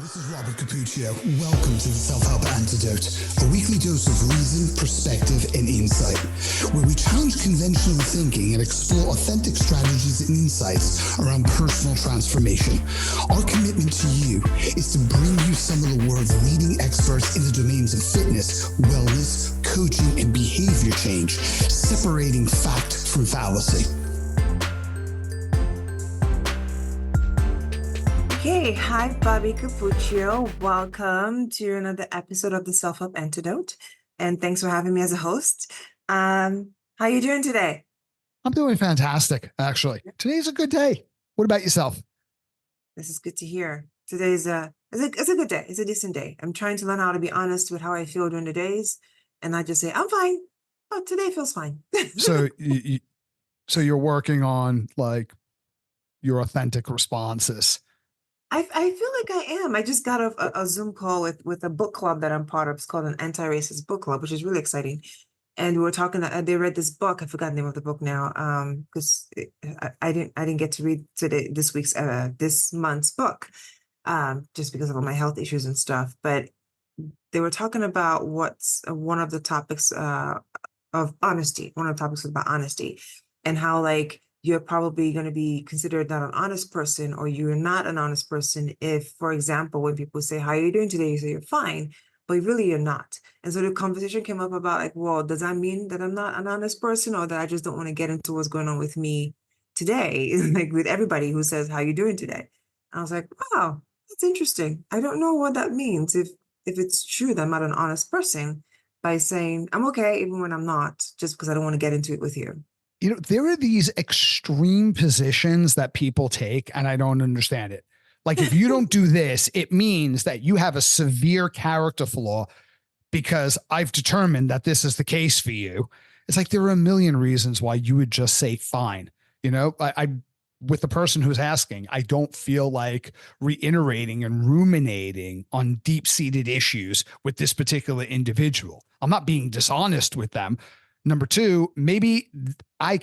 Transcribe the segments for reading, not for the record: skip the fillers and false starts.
This is Robert Capuccio. Welcome to the Self Help Antidote, a weekly dose of reason, perspective, and insight, where we challenge conventional thinking and explore authentic strategies and insights around personal transformation. Our commitment to you is to bring you some of the world's leading experts in the domains of fitness, wellness, coaching, and behavior change, separating fact from fallacy. Hey, hi, Bobby Capuccio. Welcome to another episode of the Self Help Antidote, and thanks for having me as a host. How you doing today? I'm doing fantastic, actually. Today's a good day. What about yourself? This is good to hear. Today's it's a good day. It's a decent day. I'm trying to learn how to be honest with how I feel during the days, and not just say I'm fine. Oh, today feels fine. So, so you're working on like your authentic responses. I feel like I am. I just got a Zoom call with a book club that I'm part of. It's called an anti-racist book club, which is really exciting. And we were talking that they read this book. I forgot the name of the book now. Because I didn't get to read this month's book, just because of all my health issues and stuff. But they were talking about what's one of the topics of honesty. One of the topics was about honesty and how like you're probably going to be considered not an honest person, or you're not an honest person if, for example, when people say, how are you doing today? You say you're fine, but really you're not. And so the conversation came up about like, well, does that mean that I'm not an honest person, or that I just don't want to get into what's going on with me today, like with everybody who says, how you doing today? And I was like, wow, that's interesting. I don't know what that means. If it's true that I'm not an honest person, by saying I'm okay even when I'm not, just because I don't want to get into it with you. You know, there are these extreme positions that people take, and I don't understand it. Like, if you don't do this, it means that you have a severe character flaw because I've determined that this is the case for you. It's like there are a million reasons why you would just say fine. You know, I with the person who's asking, I don't feel like reiterating and ruminating on deep-seated issues with this particular individual. I'm not being dishonest with them. Number two, maybe I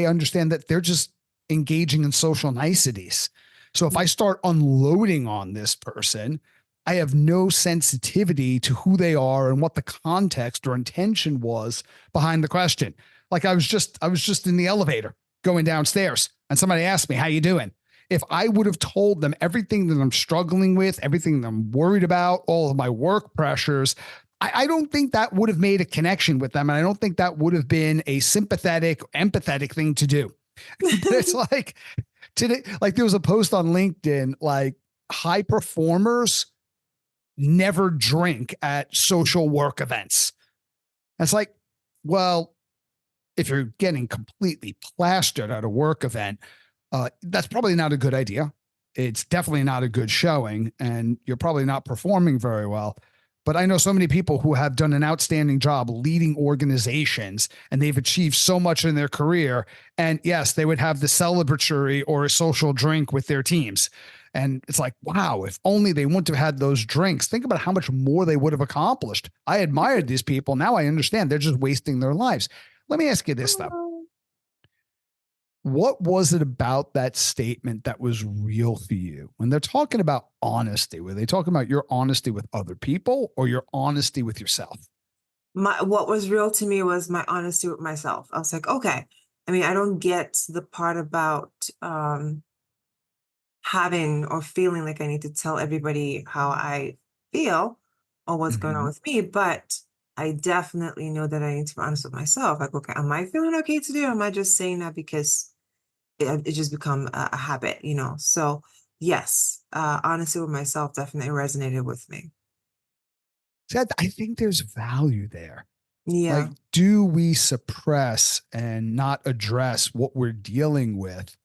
understand that they're just engaging in social niceties. So if I start unloading on this person, I have no sensitivity to who they are and what the context or intention was behind the question. Like I was just in the elevator going downstairs and somebody asked me, how you doing? If I would have told them everything that I'm struggling with, everything that I'm worried about, all of my work pressures, I don't think that would have made a connection with them. And I don't think that would have been a sympathetic, empathetic thing to do. But it's like today, like there was a post on LinkedIn, like high performers never drink at social work events. And it's like, well, if you're getting completely plastered at a work event, that's probably not a good idea. It's definitely not a good showing, and you're probably not performing very well. But I know so many people who have done an outstanding job leading organizations, and they've achieved so much in their career. And yes, they would have the celebratory or a social drink with their teams. And it's like, wow, if only they wouldn't have had those drinks. Think about how much more they would have accomplished. I admired these people. Now I understand they're just wasting their lives. Let me ask you this, though. What was it about that statement that was real for you? When they're talking about honesty, were they talking about your honesty with other people or your honesty with yourself? What was real to me was my honesty with myself. I was like, okay. I mean, I don't get the part about having or feeling like I need to tell everybody how I feel or what's going on with me, but I definitely know that I need to be honest with myself. Like, okay, am I feeling okay today? Or am I just saying that because it just become a habit, you know? So yes, honesty with myself definitely resonated with me. So I think there's value there. Like, Yeah. do we suppress and not address what we're dealing with,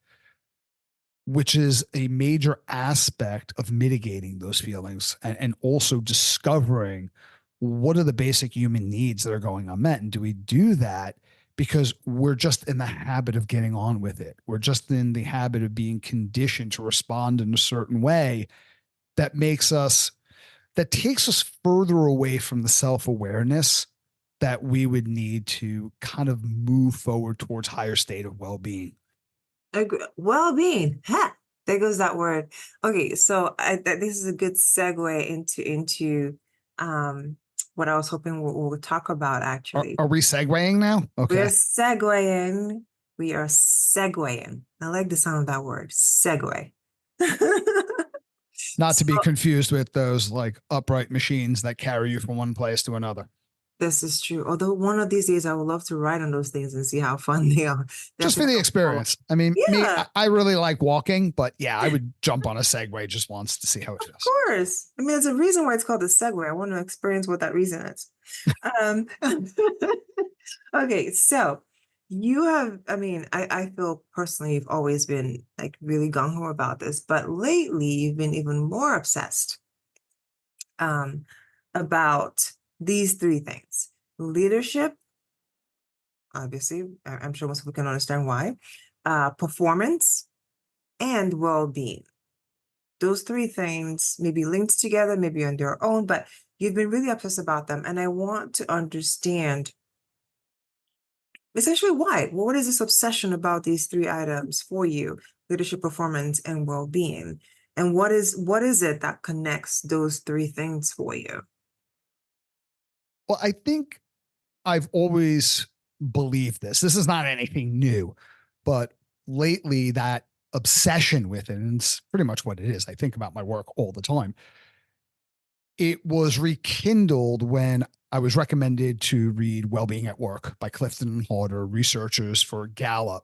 which is a major aspect of mitigating those feelings and also discovering what are the basic human needs that are going unmet? And do we do that because we're just in the habit of getting on with it? We're just in the habit of being conditioned to respond in a certain way that takes us further away from the self-awareness that we would need to kind of move forward towards higher state of well-being. Well-being. Ha! There goes that word. Okay, so this is a good segue into um what I was hoping we'll talk about actually. Are we segueing now? We're Okay. segueing. We are segueing. I like the sound of that word, segue. Not to be So confused with those like upright machines that carry you from one place to another. this is true. Although one of these days I would love to ride on those things and see how fun they are. Just for Definitely the looking forward. experience. I mean, me, Yeah, I really like walking, but yeah, I would jump on a Segway just once to see how it of feels. course. I mean, there's a reason why it's called a segue. I want to experience what that reason is. Um, okay, so you have, I mean, I feel personally you've always been like really gung-ho about this, but lately you've been even more obsessed um, about these three things: leadership, obviously, I'm sure most people can understand why, performance, and well-being. Those three things may be linked together, maybe on their own, but you've been really obsessed about them. And I want to understand essentially why. What is this obsession about these three items for you? Leadership, performance, and well-being. And what is it that connects those three things for you? Well, I think I've always believed this. This is not anything new, but lately that obsession with it, and it's pretty much what it is. I think about my work all the time. It was rekindled when I was recommended to read Wellbeing at Work by Clifton and Harder, researchers for Gallup.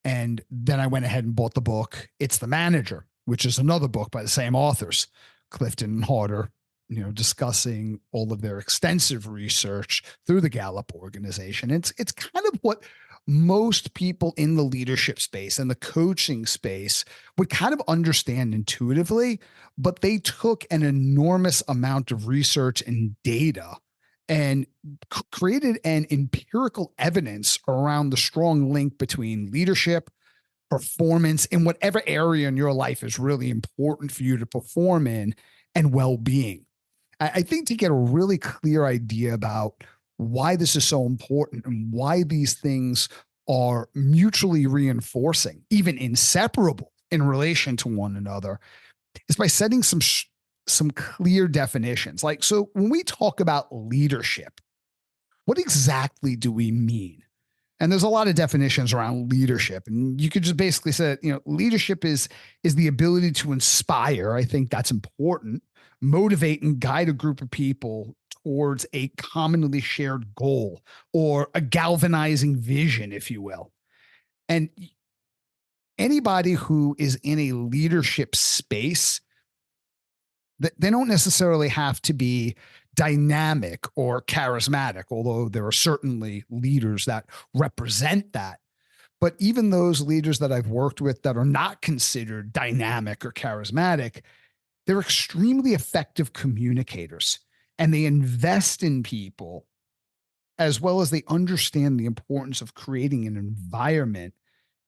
And then I went ahead and bought the book, It's the Manager, which is another book by the same authors, Clifton and Harder, discussing all of their extensive research through the Gallup organization. It's kind of what most people in the leadership space and the coaching space would kind of understand intuitively, but they took an enormous amount of research and data and created an empirical evidence around the strong link between leadership, performance in whatever area in your life is really important for you to perform in, and well-being. I think to get a really clear idea about why this is so important and why these things are mutually reinforcing, even inseparable in relation to one another, is by setting some clear definitions. Like, so when we talk about leadership, what exactly do we mean? And there's a lot of definitions around leadership, and you could just basically say, leadership is the ability to inspire. I think that's important. Motivate and guide a group of people towards a commonly shared goal or a galvanizing vision, if you will. And anybody who is in a leadership space, they don't necessarily have to be dynamic or charismatic, although there are certainly leaders that represent that. But even those leaders that I've worked with that are not considered dynamic or charismatic, they're extremely effective communicators, and they invest in people as well as they understand the importance of creating an environment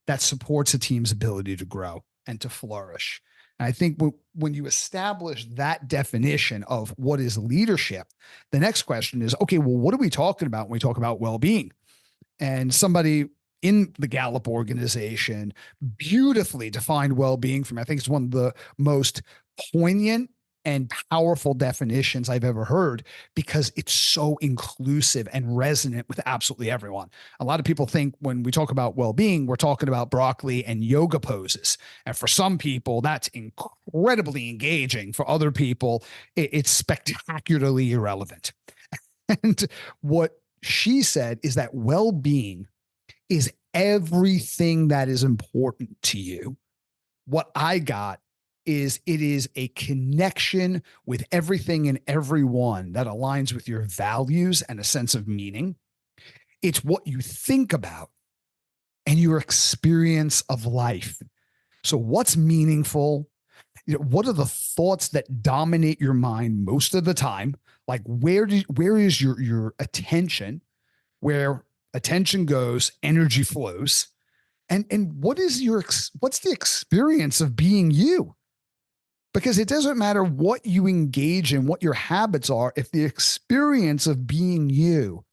that supports a team's ability to grow and to flourish. And I think when you establish that definition of what is leadership, the next question is, okay, well, what are we talking about when we talk about well-being? And somebody in the Gallup organization beautifully defined well-being for me. I think it's one of the most poignant and powerful definitions I've ever heard because it's so inclusive and resonant with absolutely everyone. A lot of people think when we talk about well-being, we're talking about broccoli and yoga poses. And for some people, that's incredibly engaging. For other people, it's spectacularly irrelevant. And what she said is that well-being is everything that is important to you. What I got is it is a connection with everything and everyone that aligns with your values and a sense of meaning. It's what you think about and your experience of life. So what's meaningful? What are the thoughts that dominate your mind most of the time? Like where is your attention? Where attention goes, energy flows. And what's the experience of being you? Because it doesn't matter what you engage in, what your habits are, if the experience of being you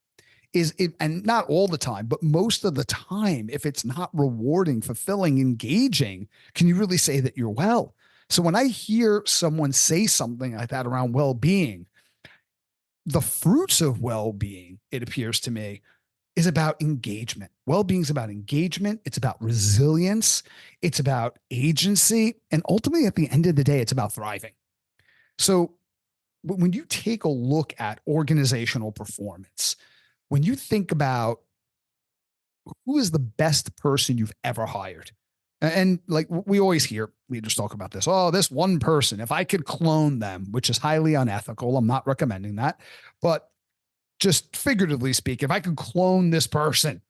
is it, and not all the time, but most of the time, if it's not rewarding, fulfilling, engaging, can you really say that you're well? So when I hear someone say something like that around well-being, the fruits of well-being, it appears to me, is about engagement. Well-being is about engagement. It's about resilience. It's about agency. And ultimately, at the end of the day, it's about thriving. So when you take a look at organizational performance, when you think about who is the best person you've ever hired, and like we always hear leaders talk about this, oh, this one person, if I could clone them, which is highly unethical, I'm not recommending that, but just figuratively speak, if I could clone this person,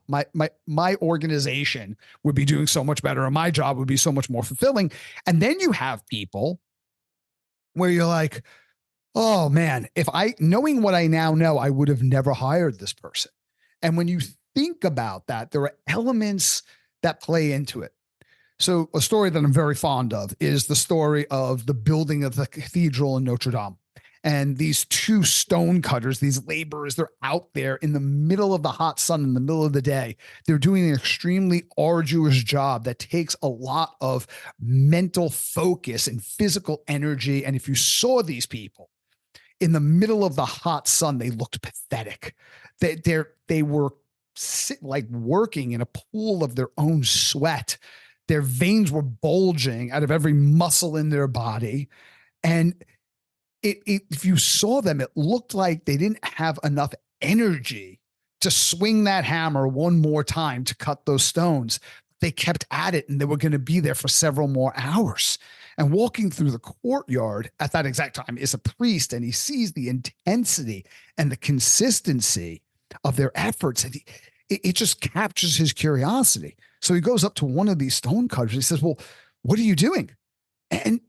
my organization would be doing so much better, and my job would be so much more fulfilling. And then you have people where you're like, oh man, if I, knowing what I now know, I would have never hired this person. And when you think about that, there are elements that play into it. So a story that I'm very fond of is the story of the building of the cathedral in Notre Dame. And these two stone cutters, these laborers, they're out there in the middle of the hot sun in the middle of the day. They're doing an extremely arduous job that takes a lot of mental focus and physical energy. And if you saw these people in the middle of the hot sun, they looked pathetic. They were like working in a pool of their own sweat. Their veins were bulging out of every muscle in their body. And if you saw them, it looked like they didn't have enough energy to swing that hammer one more time to cut those stones. They kept at it, and they were going to be there for several more hours. And walking through the courtyard at that exact time is a priest, and he sees the intensity and the consistency of their efforts. And it just captures his curiosity. So he goes up to one of these stone cutters. He says, well, what are you doing? And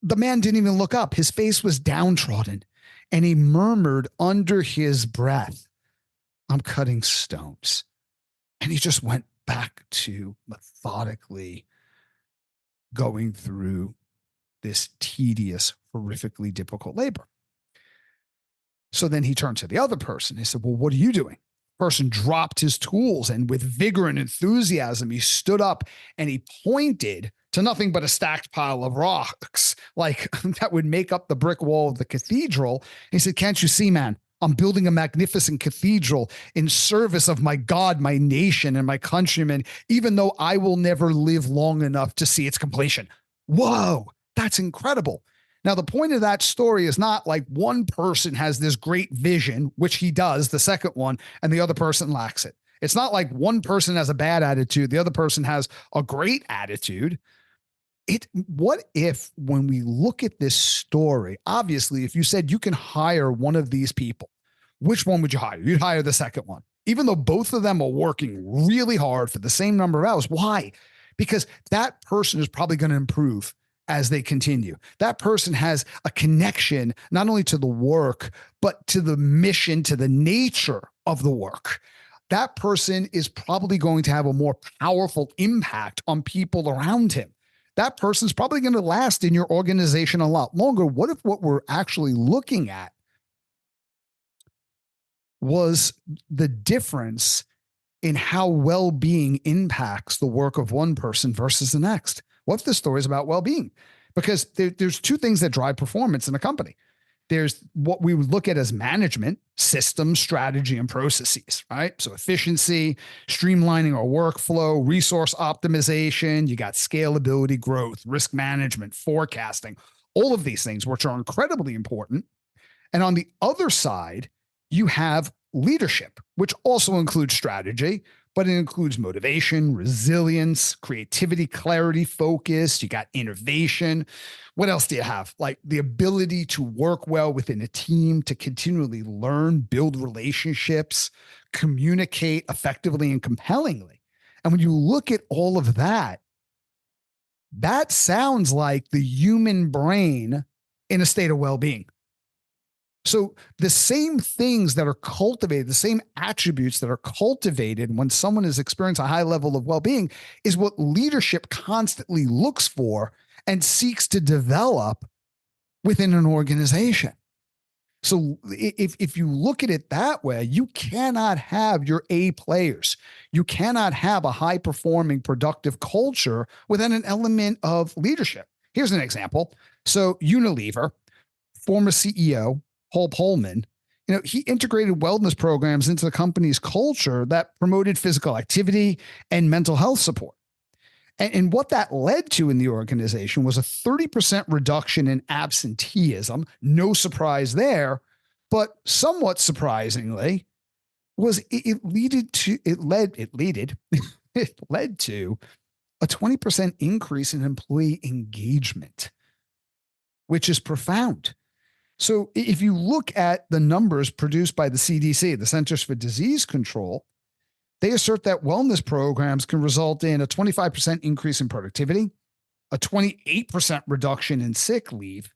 the man didn't even look up. His face was downtrodden, and he murmured under his breath, I'm cutting stones. And he just went back to methodically going through this tedious, horrifically difficult labor. So then he turned to the other person. He said, well, what are you doing? The person dropped his tools, and with vigor and enthusiasm, he stood up and he pointed to nothing but a stacked pile of rocks, like that would make up the brick wall of the cathedral. He said, can't you see, man? I'm building a magnificent cathedral in service of my God, my nation, and my countrymen, even though I will never live long enough to see its completion. Whoa, that's incredible. Now, the point of that story is not like one person has this great vision, which he does, the second one, and the other person lacks it. It's not like one person has a bad attitude, the other person has a great attitude. What if, when we look at this story, obviously, if you said you can hire one of these people, which one would you hire? You'd hire the second one, even though both of them are working really hard for the same number of hours. Why? Because that person is probably going to improve as they continue. That person has a connection not only to the work, but to the mission, to the nature of the work. That person is probably going to have a more powerful impact on people around him. That person's probably going to last in your organization a lot longer. What if what we're actually looking at was the difference in how well-being impacts the work of one person versus the next? What if the story is about well-being? Because there's two things that drive performance in a company. There's what we would look at as management, systems, strategy, and processes, right? So efficiency, streamlining our workflow, resource optimization, you got scalability, growth, risk management, forecasting, all of these things, which are incredibly important. And on the other side, you have leadership, which also includes strategy, but it includes motivation, resilience, creativity, clarity, focus. You got innovation. What else do you have? Like the ability to work well within a team, to continually learn, build relationships, communicate effectively and compellingly. And when you look at all of that, that sounds like the human brain in a state of well-being. So the same things that are cultivated, the same attributes that are cultivated when someone is experiencing a high level of well-being is what leadership constantly looks for and seeks to develop within an organization. So if you look at it that way, you cannot have your A players. You cannot have a high performing, productive culture without an element of leadership. Here's an example. So Unilever, former CEO Paul Pullman, he integrated wellness programs into the company's culture that promoted physical activity and mental health support. And what that led to in the organization was a 30% reduction in absenteeism. No surprise there. But somewhat surprisingly, was it led to a 20% increase in employee engagement, which is profound. So if you look at the numbers produced by the CDC, the Centers for Disease Control, they assert that wellness programs can result in a 25% increase in productivity, a 28% reduction in sick leave,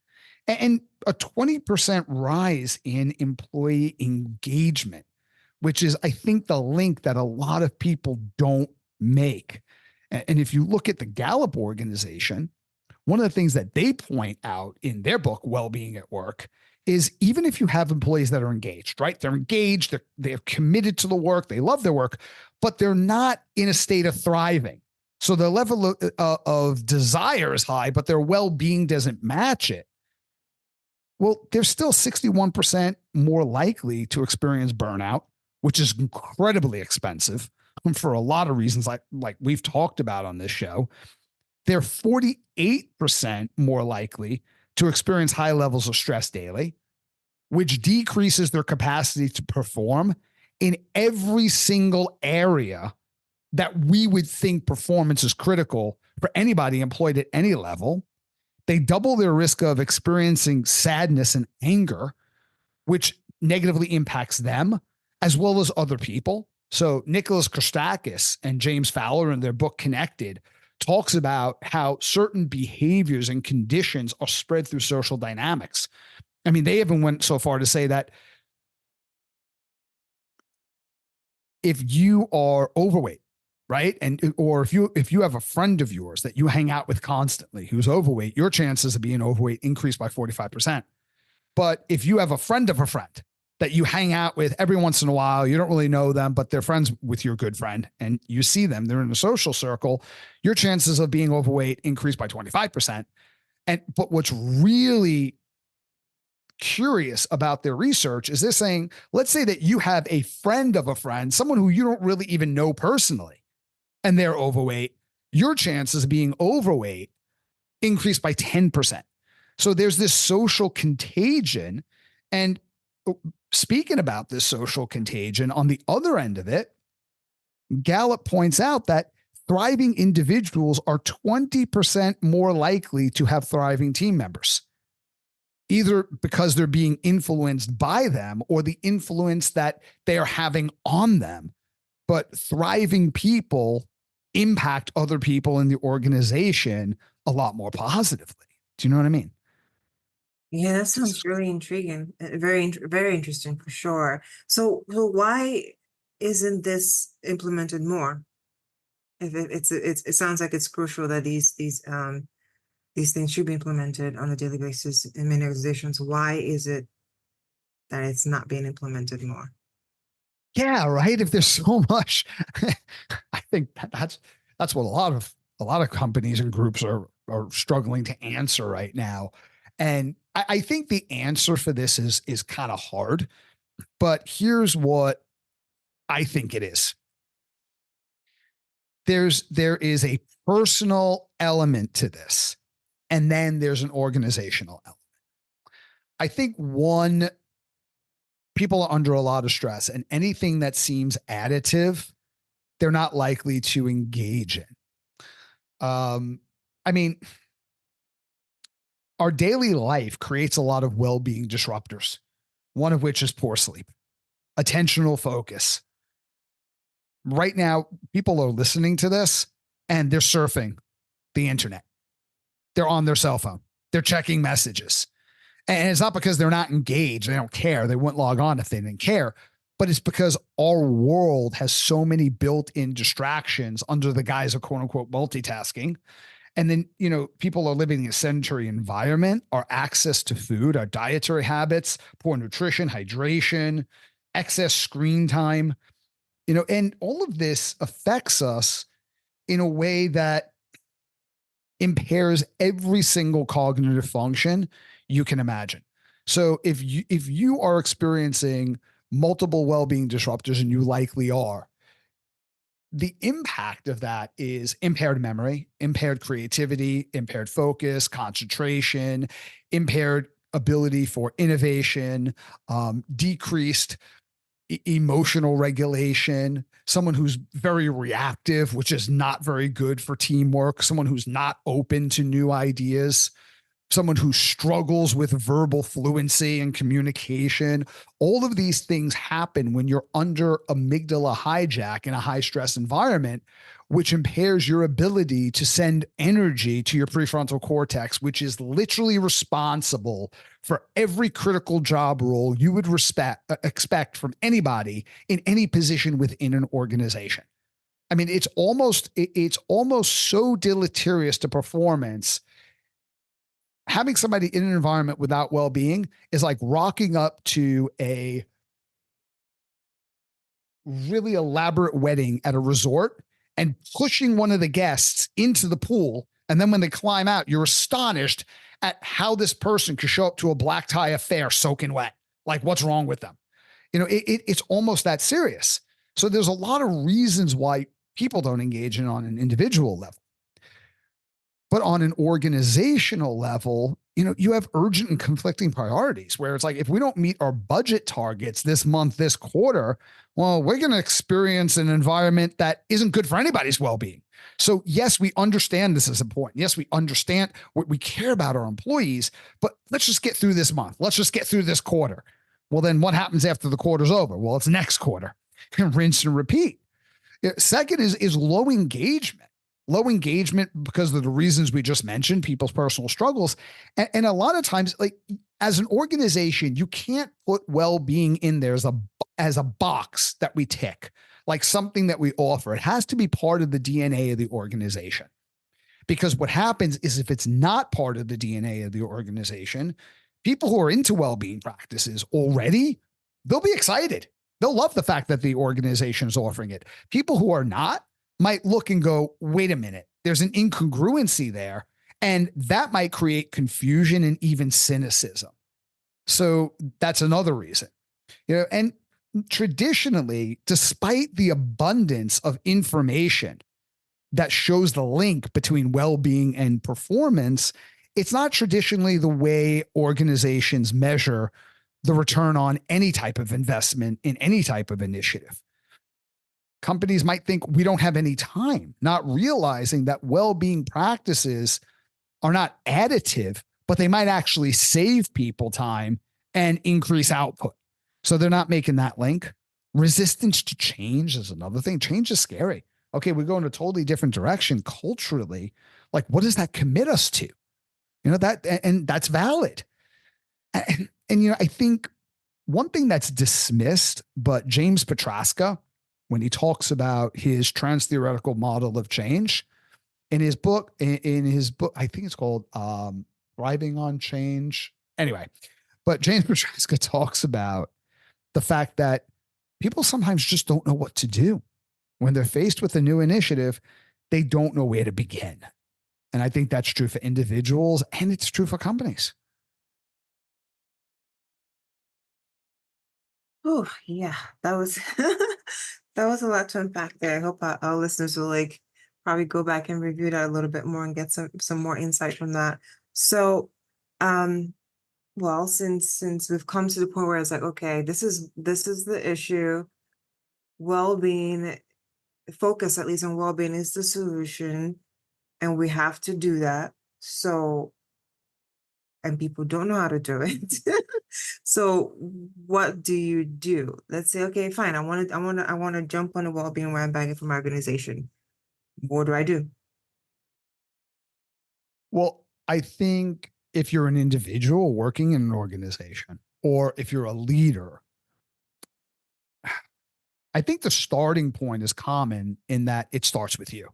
and a 20% rise in employee engagement, which is, I think, the link that a lot of people don't make. And if you look at the Gallup organization, one of the things that they point out in their book, Wellbeing at Work, is even if you have employees that are engaged, right? They're engaged, they're committed to the work, they love their work, but they're not in a state of thriving. So their level of desire is high, but their well-being doesn't match it. Well, they're still 61% more likely to experience burnout, which is incredibly expensive for a lot of reasons, like we've talked about on this show. They're 48% more likely to experience high levels of stress daily, which decreases their capacity to perform in every single area that we would think performance is critical for anybody employed at any level. They double their risk of experiencing sadness and anger, which negatively impacts them as well as other people. So Nicholas Christakis and James Fowler in their book Connected talks about how certain behaviors and conditions are spread through social dynamics. I mean, they even went so far to say that if you are overweight, right, or if you have a friend of yours that you hang out with constantly who's overweight, your chances of being overweight increase by 45%. But if you have a friend of a friend that you hang out with every once in a while, you don't really know them, but they're friends with your good friend, and you see them, they're in a social circle, your chances of being overweight increase by 25%. But what's really curious about their research is they're saying, let's say that you have a friend of a friend, someone who you don't really even know personally, and they're overweight, your chances of being overweight increase by 10%. So there's this social contagion. And speaking about this social contagion, on the other end of it, Gallup points out that thriving individuals are 20% more likely to have thriving team members, either because they're being influenced by them or the influence that they are having on them. But thriving people impact other people in the organization a lot more positively. Do you know what I mean? Yeah, that sounds really intriguing. Very interesting for sure. So why isn't this implemented more? If it sounds like it's crucial that these things should be implemented on a daily basis in many organizations. Why is it that it's not being implemented more? Yeah, right. If there's so much, I think that's what a lot of companies and groups are struggling to answer right now. And I think the answer for this is kind of hard, but here's what I think it is. There is a personal element to this, and then there's an organizational element. I think one, people are under a lot of stress, and anything that seems additive, they're not likely to engage in. I mean, our daily life creates a lot of well-being disruptors, one of which is poor sleep, attentional focus. Right now, people are listening to this and they're surfing the internet. They're on their cell phone. They're checking messages. And it's not because they're not engaged. They don't care. They wouldn't log on if they didn't care. But it's because our world has so many built-in distractions under the guise of quote unquote multitasking. And then, people are living in a sedentary environment, our access to food, our dietary habits, poor nutrition, hydration, excess screen time, and all of this affects us in a way that impairs every single cognitive function you can imagine. So if you are experiencing multiple well-being disruptors, and you likely are, the impact of that is impaired memory, impaired creativity, impaired focus, concentration, impaired ability for innovation, decreased emotional regulation, someone who's very reactive, which is not very good for teamwork, someone who's not open to new ideas, someone who struggles with verbal fluency and communication. All of these things happen when you're under amygdala hijack in a high stress environment, which impairs your ability to send energy to your prefrontal cortex, which is literally responsible for every critical job role you would expect from anybody in any position within an organization. I mean, it's almost so deleterious to performance. Having somebody in an environment without well-being is like rocking up to a really elaborate wedding at a resort and pushing one of the guests into the pool. And then when they climb out, you're astonished at how this person could show up to a black tie affair soaking wet. Like, what's wrong with them? It's almost that serious. So there's a lot of reasons why people don't engage in on an individual level. But on an organizational level, you have urgent and conflicting priorities where it's like, if we don't meet our budget targets this month, this quarter, well, we're going to experience an environment that isn't good for anybody's well-being. So yes, we understand this is important. Yes, we understand what we care about our employees, but let's just get through this month. Let's just get through this quarter. Well, then what happens after the quarter's over? Well, it's next quarter. Rinse and repeat. Second is low engagement. Low engagement because of the reasons we just mentioned, people's personal struggles. And a lot of times, like, as an organization, you can't put well-being in there as a box that we tick, like something that we offer. It has to be part of the DNA of the organization. Because what happens is, if it's not part of the DNA of the organization, people who are into well-being practices already, they'll be excited. They'll love the fact that the organization is offering it. People who are not might look and go, wait a minute, there's an incongruency there. And that might create confusion and even cynicism. So that's another reason. And traditionally, despite the abundance of information that shows the link between well-being and performance, it's not traditionally the way organizations measure the return on any type of investment in any type of initiative. Companies might think we don't have any time, not realizing that well-being practices are not additive, but they might actually save people time and increase output. So they're not making that link. Resistance to change is another thing. Change is scary. Okay, we go in a totally different direction culturally. Like, what does that commit us to? And that's valid. And I think one thing that's dismissed, but James Petraska, when he talks about his trans-theoretical model of change in his book, I think it's called Thriving on Change. Anyway, but James Petraska talks about the fact that people sometimes just don't know what to do. When they're faced with a new initiative, they don't know where to begin. And I think that's true for individuals, and it's true for companies. Oh, yeah, that was that was a lot to unpack there. I hope our listeners will probably go back and review that a little bit more and get some more insight from that. So, well, since we've come to the point where it's like, okay, this is the issue. Well-being, focus at least on well-being is the solution, and we have to do that. So, and people don't know how to do it. So what do you do? Let's say, okay, fine. I want to jump on a well-being bandwagon for my organization. What do I do? Well, I think if you're an individual working in an organization, or if you're a leader, I think the starting point is common in that it starts with you.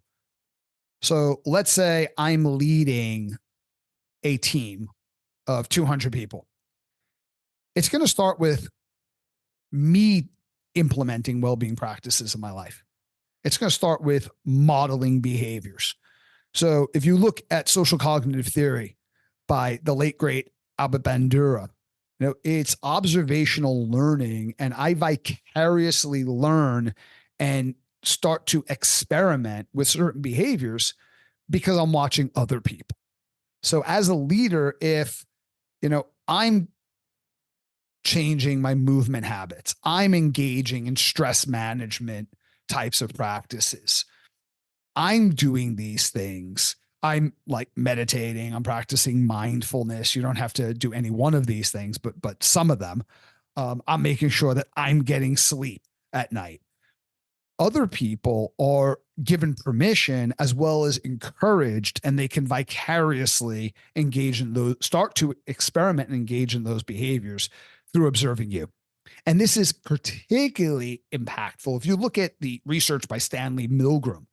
So let's say I'm leading a team of 200 people. It's going to start with me implementing well-being practices in my life. It's going to start with modeling behaviors. So if you look at social cognitive theory by the late great Albert Bandura, it's observational learning, and I vicariously learn and start to experiment with certain behaviors because I'm watching other people. So as a leader, if I'm changing my movement habits, I'm engaging in stress management types of practices, I'm doing these things. I'm like meditating, I'm practicing mindfulness. You don't have to do any one of these things, but some of them. I'm making sure that I'm getting sleep at night. Other people are given permission as well as encouraged, and they can vicariously engage in those, start to experiment and engage in those behaviors through observing you. And this is particularly impactful if you look at the research by Stanley Milgram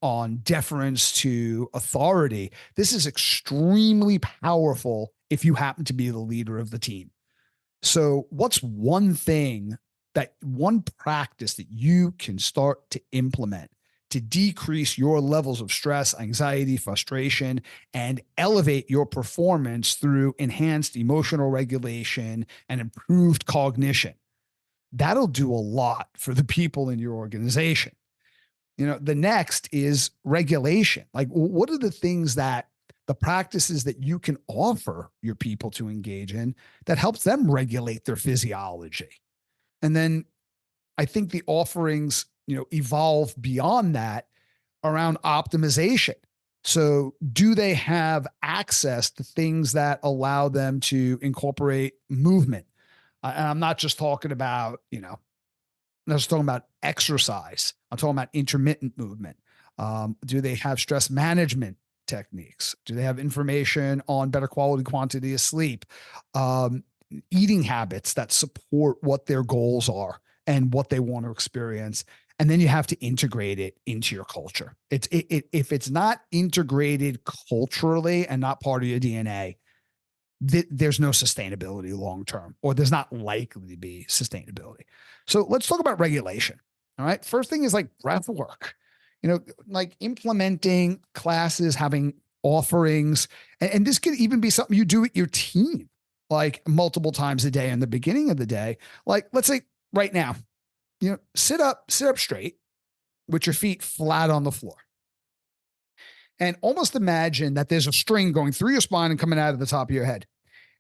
on deference to authority. This is extremely powerful if you happen to be the leader of the team. So, what's one practice that you can start to implement to decrease your levels of stress, anxiety, frustration, and elevate your performance through enhanced emotional regulation and improved cognition? That'll do a lot for the people in your organization. The next is regulation. Like, what are the practices that you can offer your people to engage in that helps them regulate their physiology? And then I think the offerings, evolve beyond that around optimization. So do they have access to things that allow them to incorporate movement? And I'm not just talking about, I was talking about exercise. I'm talking about intermittent movement. Do they have stress management techniques? Do they have information on better quality quantity of sleep? Um, Eating habits that support what their goals are and what they want to experience. And then you have to integrate it into your culture. If it's not integrated culturally and not part of your DNA, there's no sustainability long term, or there's not likely to be sustainability. So let's talk about regulation. All right. First thing is like breath work, like implementing classes, having offerings. And this could even be something you do with your team, like multiple times a day in the beginning of the day. Like, let's say right now, sit up straight with your feet flat on the floor. And almost imagine that there's a string going through your spine and coming out of the top of your head.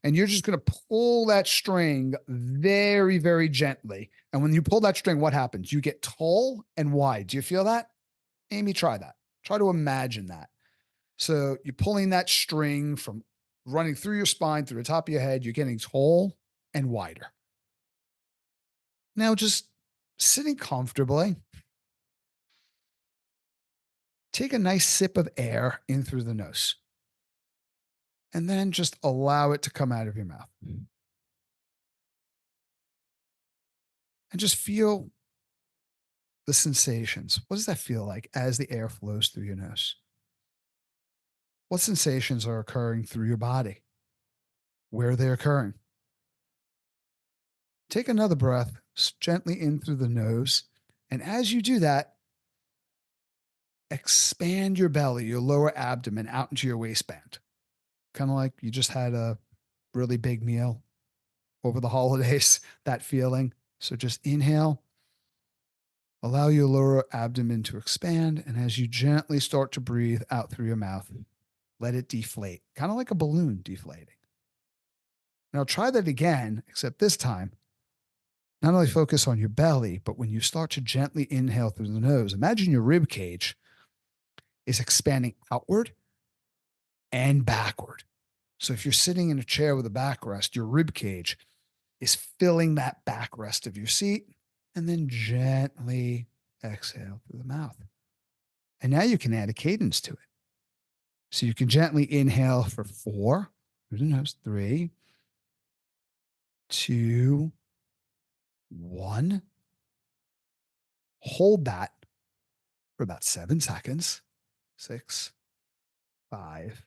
And you're just going to pull that string very, very gently. And when you pull that string, what happens? You get tall and wide. Do you feel that? Amy, try that. Try to imagine that. So you're pulling that string from running through your spine, through the top of your head. You're getting tall and wider. Now, just sitting comfortably, take a nice sip of air in through the nose, and then just allow it to come out of your mouth. And just feel the sensations. What does that feel like as the air flows through your nose? What sensations are occurring through your body? Where are they occurring? Take another breath gently in through the nose. And as you do that, expand your belly, your lower abdomen out into your waistband. Kind of like you just had a really big meal over the holidays, that feeling. So just inhale, allow your lower abdomen to expand. And as you gently start to breathe out through your mouth, let it deflate, kind of like a balloon deflating. Now try that again, except this time, not only focus on your belly, but when you start to gently inhale through the nose, imagine your rib cage is expanding outward and backward. So if you're sitting in a chair with a backrest, your rib cage is filling that backrest of your seat, and then gently exhale through the mouth. And now you can add a cadence to it. So you can gently inhale for 4, through the nose, 3, 2, 1. Hold that for about 7 seconds. 6, 5,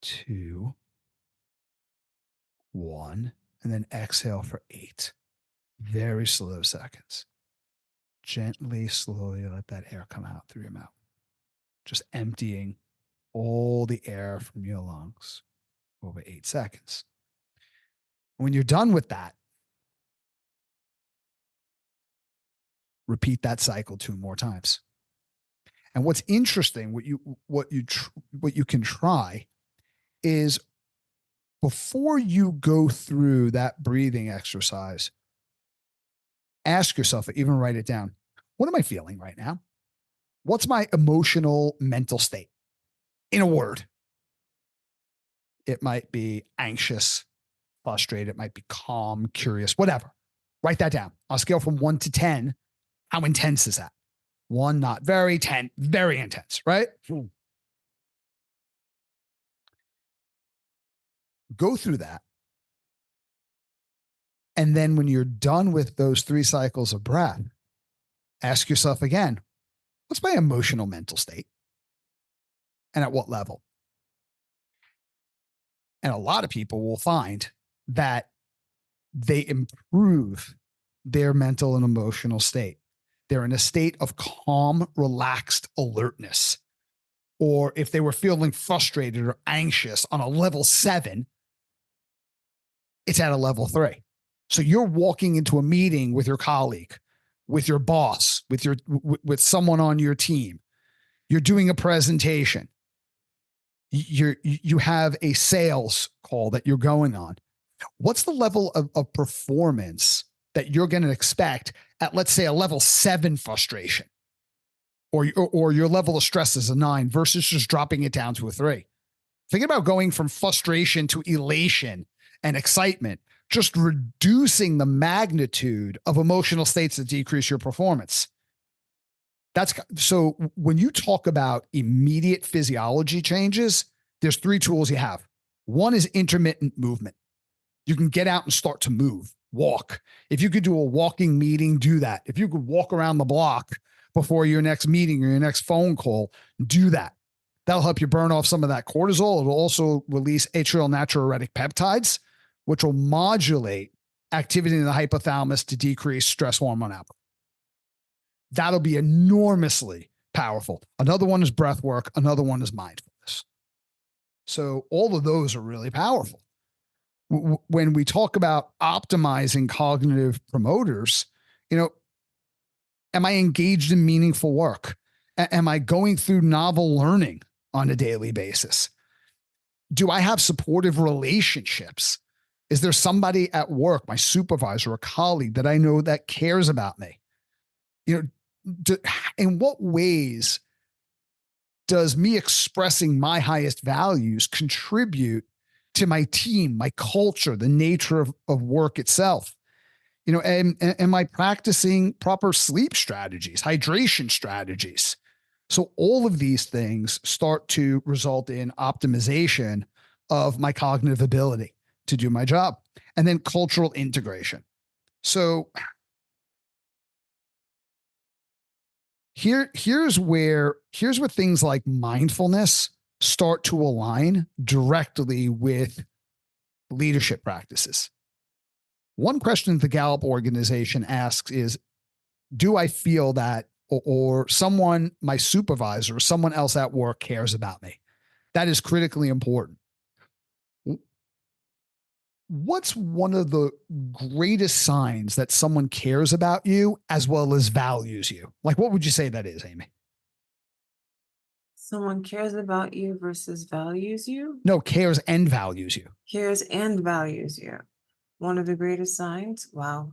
2, 1, and then exhale for 8. Very slow seconds. Gently, slowly let that air come out through your mouth. Just emptying all the air from your lungs over 8 seconds. When you're done with that, repeat that cycle 2 more times. And what's interesting, what you can try is before you go through that breathing exercise, ask yourself, or even write it down. What am I feeling right now? What's my emotional mental state? In a word, it might be anxious, frustrated. It might be calm, curious, whatever. Write that down. On a scale from 1 to 10, how intense is that? 1, not very, 10, very intense, right? Go through that. And then when you're done with those 3 cycles of breath, ask yourself again, what's my emotional mental state? And at what level? And a lot of people will find that they improve their mental and emotional state. They're in a state of calm, relaxed alertness. Or if they were feeling frustrated or anxious on a level 7, it's at a level 3. So you're walking into a meeting with your colleague, with your boss, with someone on your team. You're doing a presentation. You have a sales call that you're going on. What's the level of performance that you're going to expect at, let's say, a level 7 frustration, or your level of stress is a 9 versus just dropping it down to a 3? Think about going from frustration to elation and excitement, just reducing the magnitude of emotional states that decrease your performance. So when you talk about immediate physiology changes, there's 3 tools you have. One is intermittent movement. You can get out and start to move, walk. If you could do a walking meeting, do that. If you could walk around the block before your next meeting or your next phone call, do that. That'll help you burn off some of that cortisol. It'll also release atrial natriuretic peptides, which will modulate activity in the hypothalamus to decrease stress hormone output. That'll be enormously powerful. Another one is breath work. Another one is mindfulness. So all of those are really powerful. When we talk about optimizing cognitive promoters, am I engaged in meaningful work? Am I going through novel learning on a daily basis? Do I have supportive relationships? Is there somebody at work, my supervisor, a colleague that I know that cares about me? In what ways does me expressing my highest values contribute to my team, my culture, the nature of work itself? Am I practicing proper sleep strategies, hydration strategies? So all of these things start to result in optimization of my cognitive ability to do my job. And then cultural integration. So here's where things like mindfulness start to align directly with leadership practices. One question the Gallup organization asks is, do I feel that or someone, my supervisor, or someone else at work cares about me? That is critically important. What's one of the greatest signs that someone cares about you as well as values you? Like, what would you say that is, Amy? Someone cares about you versus values you? No, cares and values you. Cares and values you. One of the greatest signs? Wow.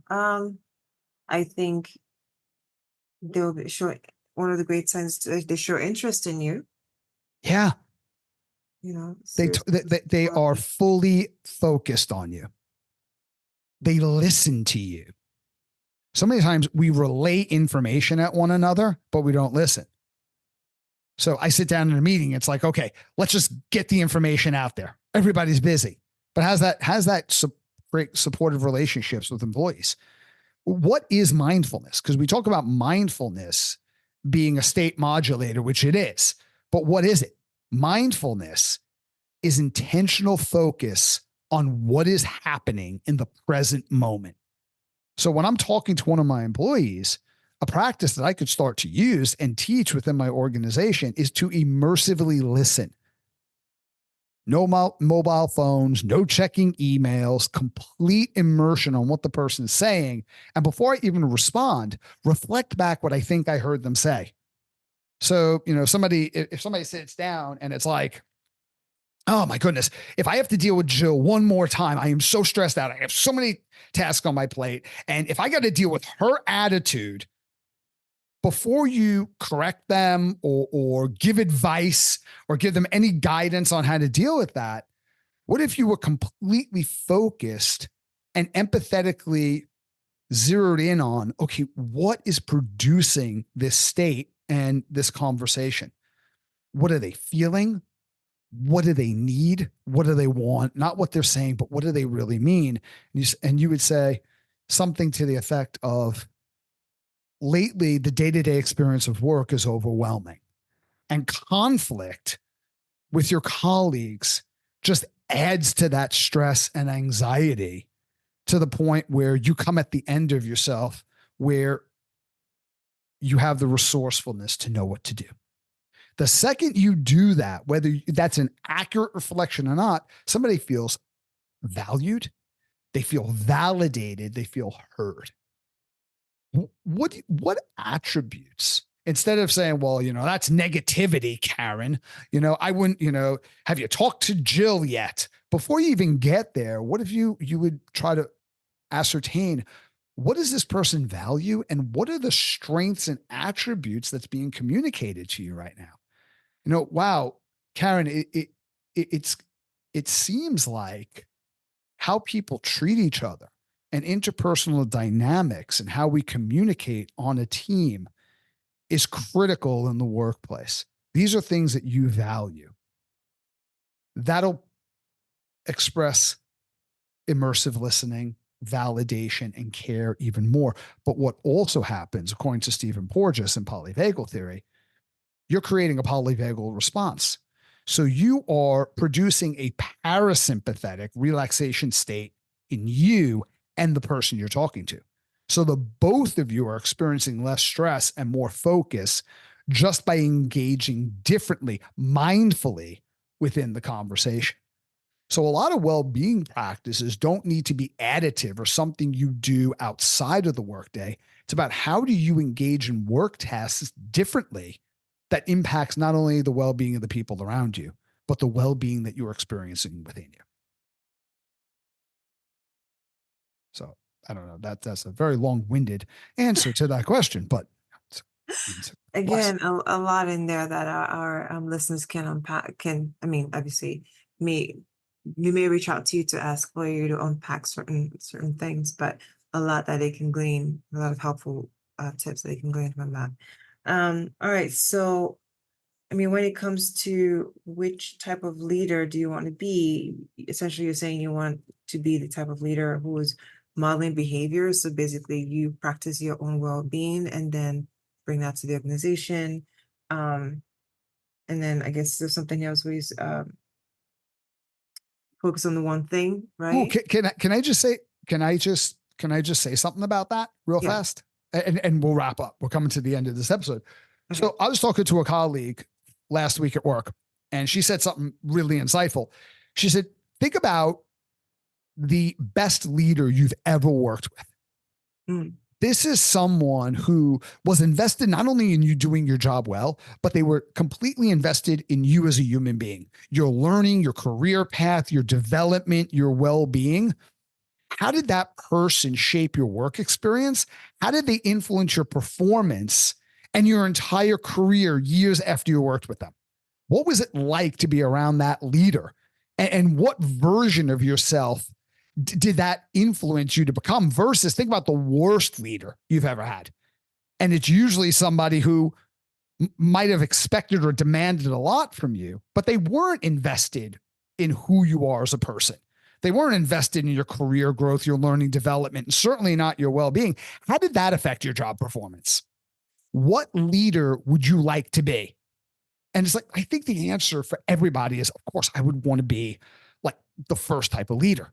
I think they'll be short. One of the great signs, they show interest in you. Yeah. They Seriously. are fully focused on you. They listen to you. So many times we relay information at one another, but we don't listen. So I sit down in a meeting. It's like, okay, let's just get the information out there. Everybody's busy, but has that great supportive relationships with employees? What is mindfulness? Because we talk about mindfulness being a state modulator, which it is, But what is it? Mindfulness is intentional focus on what is happening in the present moment. So when I'm talking to one of my employees, a practice that I could start to use and teach within my organization is to immersively listen. No mobile phones, no checking emails, complete immersion on what the person is saying. And before I even respond, reflect back what I think I heard them say. So, if somebody sits down and it's like, oh my goodness, if I have to deal with Jill one more time, I am so stressed out. I have so many tasks on my plate. And if I got to deal with her attitude, before you correct them or give advice or give them any guidance on how to deal with that, what if you were completely focused and empathetically zeroed in on, okay, what is producing this state and this conversation? What are they feeling? What do they need? What do they want? Not what they're saying, but what do they really mean? And you would say something to the effect of, lately, the day-to-day experience of work is overwhelming, and conflict with your colleagues just adds to that stress and anxiety to the point where you come at the end of yourself where you have the resourcefulness to know what to do. The second you do that, whether that's an accurate reflection or not, somebody feels valued, they feel validated, they feel heard. What attributes, instead of saying, well, that's negativity, Karen, I wouldn't, have you talked to Jill yet? Before you even get there, what if you would try to ascertain, what does this person value and what are the strengths and attributes that's being communicated to you right now? Wow, Karen, it seems like how people treat each other and interpersonal dynamics and how we communicate on a team is critical in the workplace. These are things that you value. That'll express immersive listening, validation, and care even more. But what also happens, according to Stephen Porges in polyvagal theory, you're creating a polyvagal response. So you are producing a parasympathetic relaxation state in you and the person you're talking to. So the both of you are experiencing less stress and more focus just by engaging differently, mindfully within the conversation. So a lot of well-being practices don't need to be additive or something you do outside of the workday. It's about how do you engage in work tasks differently that impacts not only the well-being of the people around you, but the well-being that you're experiencing within you. So I don't know, that's a very long-winded answer to that question, but Again, a lot in there that our listeners can unpack. Obviously, me we may reach out to you to ask for you to unpack certain things, but a lot that they can glean, a lot of helpful tips that they can glean from that. All right, so when it comes to which type of leader do you want to be, essentially you're saying you want to be the type of leader who is modeling behavior. So basically you practice your own well-being and then bring that to the organization. And then I guess there's something else where you focus on the one thing, Ooh, right? can I just say something about that real Yeah. fast? And we'll wrap up. We're coming to the end of this episode. Okay. So I was talking to a colleague last week at work, and she said something really insightful. She said, think about the best leader you've ever worked with. Mm. This is someone who was invested not only in you doing your job well, but they were completely invested in you as a human being, your learning, your career path, your development, your well-being. How did that person shape your work experience? How did they influence your performance and your entire career years after you worked with them? What was it like to be around that leader? And what version of yourself did that influence you to become, versus think about the worst leader you've ever had? And it's usually somebody who might have expected or demanded a lot from you, but they weren't invested in who you are as a person. They weren't invested in your career growth, your learning development, and certainly not your well-being. How did that affect your job performance? What leader would you like to be? And it's like, I think the answer for everybody is, of course, I would want to be like the first type of leader.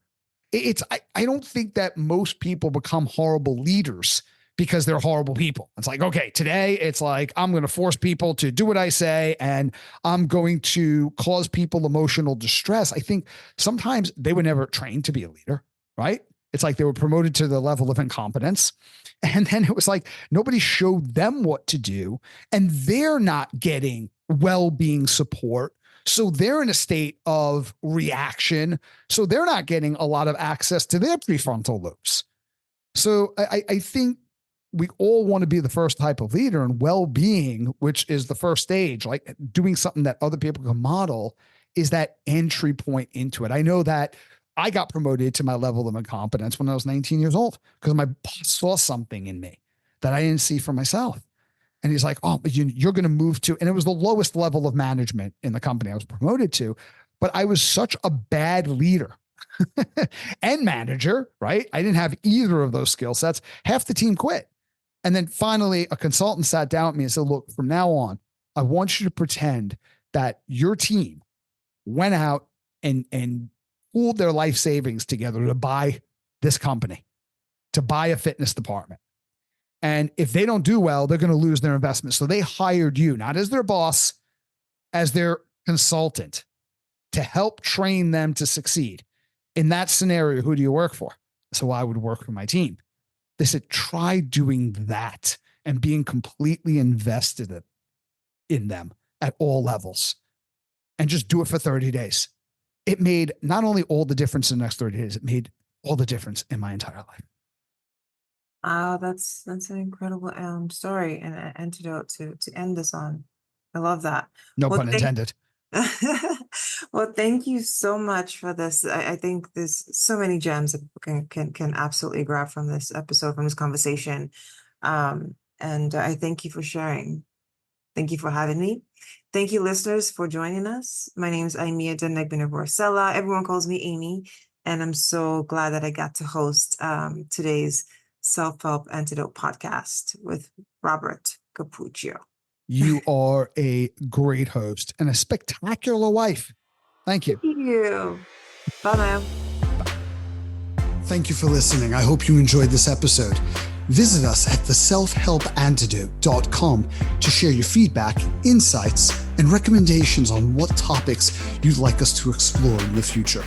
I don't think that most people become horrible leaders because they're horrible people. It's like, okay, today it's like, I'm going to force people to do what I say and I'm going to cause people emotional distress. I think sometimes they were never trained to be a leader, right? It's like they were promoted to the level of incompetence. And then it was like nobody showed them what to do and they're not getting well-being support. So they're in a state of reaction. So they're not getting a lot of access to their prefrontal lobes. So I think we all want to be the first type of leader, and well-being, which is the first stage, like doing something that other people can model, is that entry point into it. I know that I got promoted to my level of incompetence when I was 19 years old because my boss saw something in me that I didn't see for myself. And he's like, oh, but you're going to move to, and it was the lowest level of management in the company I was promoted to, but I was such a bad leader and manager, right? I didn't have either of those skill sets. Half the team quit. And then finally a consultant sat down with me and said, look, from now on, I want you to pretend that your team went out and pooled their life savings together to buy this company, to buy a fitness department. And if they don't do well, they're going to lose their investment. So they hired you, not as their boss, as their consultant to help train them to succeed. In that scenario, who do you work for? So I would work for my team. They said, try doing that and being completely invested in them at all levels and just do it for 30 days. It made not only all the difference in the next 30 days, it made all the difference in my entire life. That's an incredible story and an antidote to end this on. I love that. No Well, pun intended. well, thank you so much for this. I think there's so many gems that people can absolutely grab from this episode, from this conversation. And I thank you for sharing. Thank you for having me. Thank you, listeners, for joining us. My name is Aimia Denegbiner-Borcella. Everyone calls me Amy, and I'm so glad that I got to host today's Self Help Antidote podcast with Robert Capuccio. You are a great host and a spectacular wife. Thank you. Thank you. Bye, ma'am. Thank you for listening. I hope you enjoyed this episode. Visit us at theselfhelpantidote.com to share your feedback, insights, and recommendations on what topics you'd like us to explore in the future.